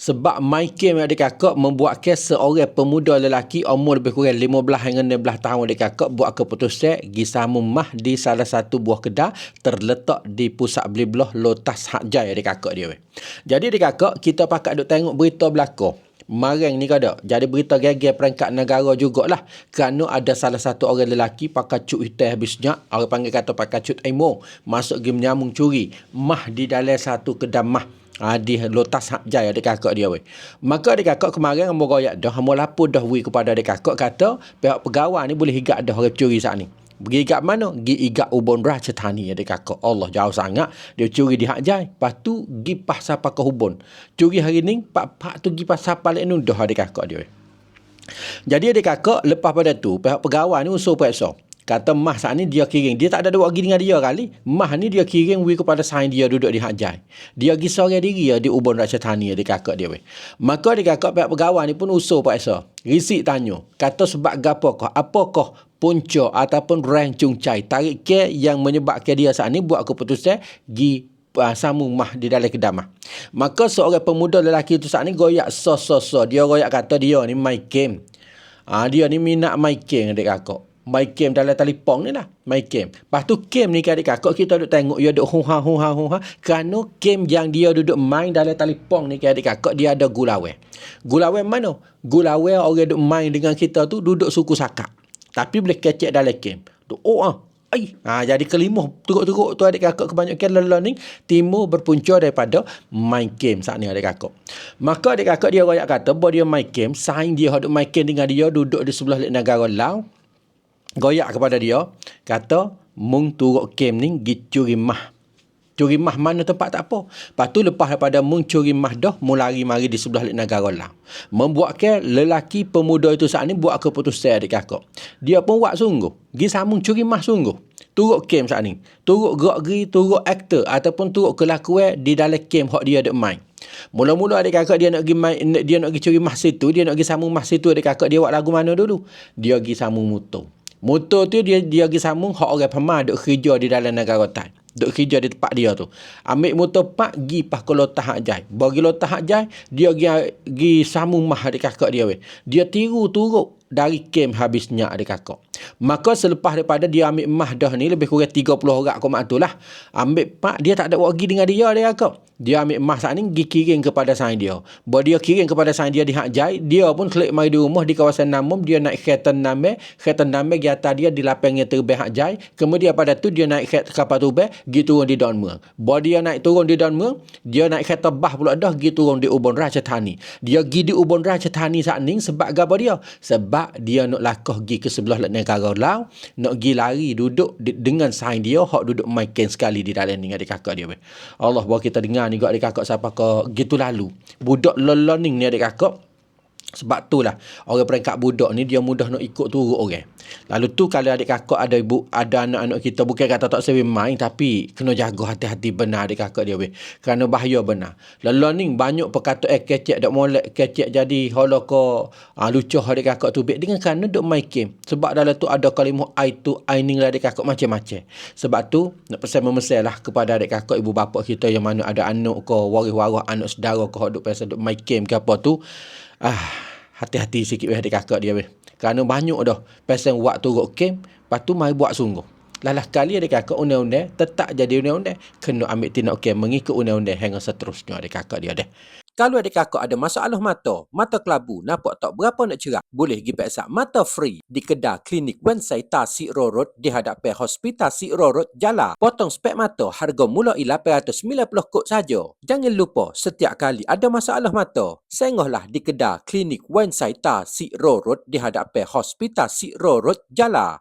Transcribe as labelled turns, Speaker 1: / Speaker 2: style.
Speaker 1: Sebab main game adik kakak membuatkan seorang pemuda lelaki umur lebih kurang 15 hingga 16 tahun adik kakak buat keputusan pergi sambung mah di salah satu buah kedai terletak di pusat beli belah Lotus Hak Jai adik kakak dia. Jadi adik kakak kita pakat duk tengok berita belakang. Marang ni kada. Jadi berita geger perangkat negara jugalah. Kerana ada salah satu orang lelaki pakai cut hitam habisnya. Orang panggil kata pakai cut emo. Masuk pergi menyambung curi. Mah di dalam satu kedai mah. Di Lotus Hak Jai adik kakak dia weh. Maka adik kakak kemarin hamba royak dah. Hamba lapor dah weh kepada adik kakak kata pihak pegawai ni boleh higat dah orang curi saat ni. Pergi igat mana? Pergi igat Ubon Ratchathani adik kakak. Allah jauh sangat. Dia curi di Hak Jai. Lepas tu pergi pas sapa ke Ubon. Curi hari ni, pak tu pergi pas sapa lek nudah adik kakak dia. Jadi adik kakak lepas pada tu, pihak pegawai ni usul periksa. Kata mah saat ni dia kirim. Dia tak ada dua lagi dengan dia kali. Mah ni dia kirim kepada sain dia duduk di Hak Jai. Dia pergi seorang diri di Ubon Ratchathani adik kakak dia. Maka adik kakak pihak pegawai ni pun usul periksa. Risik tanya. Kata sebab apakah? Apakah punca ataupun rank cungcai tarik ke yang menyebabkan dia saat ni buat keputusan pergi sambung mah di dalam kedai mah. Maka seorang pemuda lelaki tu saat ni goyak dia goyak kata dia ni main game. Dia ni minat main game adik kakak. Main game dalam telefon ni lah. Main game. Lepas tu game ni adik kakak kita duduk tengok dia duduk huha. Kerana game yang dia duduk main dalam telefon ni adik kakak dia ada gulawan. Gulawan mana? Gulawan orang duduk main dengan kita tu duduk suku sakak. Tapi boleh kecek dalam game. Jadi kelimah turut-turut tu adik kakak kebanyakan learning timur berpunca daripada main game saat ni adik kakak. Maka adik kakak dia royak kata bahawa dia main game, saing dia duduk main game dengan dia duduk di sebelah negara lain. Goyak kepada dia, kata mung turut game ni pergi curi mah. Curi mah mana tempat tak apa. Lepas tu lepas daripada mung curi mah dah, mung lari-mari di sebelah negara lain. Membuatkan lelaki pemuda itu saat ni buat keputusan adik kakak. Dia pun buat sungguh. Pergi sambung curi mah sungguh. Turut game saat ni. Turut gerak-geri, turut aktor ataupun turut kelakuan di dalam game hak dia ada main. Mula-mula adik kakak dia nak pergi main, dia nak pergi curi mah situ, dia nak pergi sambung mah situ adik kakak dia buat lagu mana dulu? Dia pergi sambung motor. Motor tu dia pergi sambung hak orang pemah duk kerja di dalam negara Tai. Duk kerja di tempat dia tu. Ambil motor pak pergi pas ke Lotus Hak Jai. Bagi Lotus Hak Jai, dia pergi sambung mah adik kakak dia weh. Dia tiru turut dari kem habisnya adik kakak. Maka selepas daripada dia ambil mah dah ni lebih kurang 30 orang komak tu lah. Ambil pak dia tak ada pergi dengan dia adik kakak. Dia ambil mah saat ni pergi kirim kepada sain dia. Bahawa dia kirim kepada sain dia di Hak Jai, dia pun klik mai di rumah di kawasan Namum, dia naik kereta Nameh di atas dia di lapangnya terbang Hak Jai. Kemudian pada tu dia naik kapal terbang, pergi turun di Don Mueang. Bahawa dia naik turun di Don Mueang, dia naik kereta bah pula dah pergi turun di Ubon Ratchathani. Dia pergi di Ubon Ratchathani saat ni sebab apa dia? Sebab dia nak lakah pergi ke sebelah negara lain, nak pergi lari duduk dengan sain dia hak duduk main sekali di dalam ni adik kakak dia. Allah bawa kita dengar ni adik kakak siapa ke gitu lalu. Budak learning ni adik kakak. Sebab tu lah orang perangkat budak ni dia mudah nak ikut turut orang. Lalu tu kalau adik kakak ada anak-anak kita bukan kata tak sewi main, tapi kena jaga hati-hati benar adik kakak dia weh. Kerana bahaya benar. Learning banyak perkataan kecek dak molek kecek jadi holo ko lucu adik kakak tu dengan kerana duk main game. Sebab dalam tu ada kalimah I tu I ni adik kakak macam-macam. Sebab tu nak pesan memesan lah kepada adik kakak ibu bapa kita yang mana ada anak ko waris-waris anak saudara ko duk pasal duk main game ke apa tu. Hati-hati sikit adik kakak dia weh. Kerana banyak dah pasal buat turut game, lepas tu mari buat sungguh. Lalah kali adik kakak undang-undang tetap jadi undang-undang, kena ambil tindakan mengikut undang-undang hingga seterusnya adik kakak dia deh. Kalau adik kakak ada masalah mata kelabu, nampak tak berapa nak cerah, boleh pergi periksa mata free di kedai klinik Wensai Tasik Road di hadapan Hospital Sik Road Jala. Potong spek mata harga mulai 890 kod saja. Jangan lupa setiap kali ada masalah mata, sengohlah di kedai klinik Wensai Tasik Road di hadapan Hospital Sik Road Jala.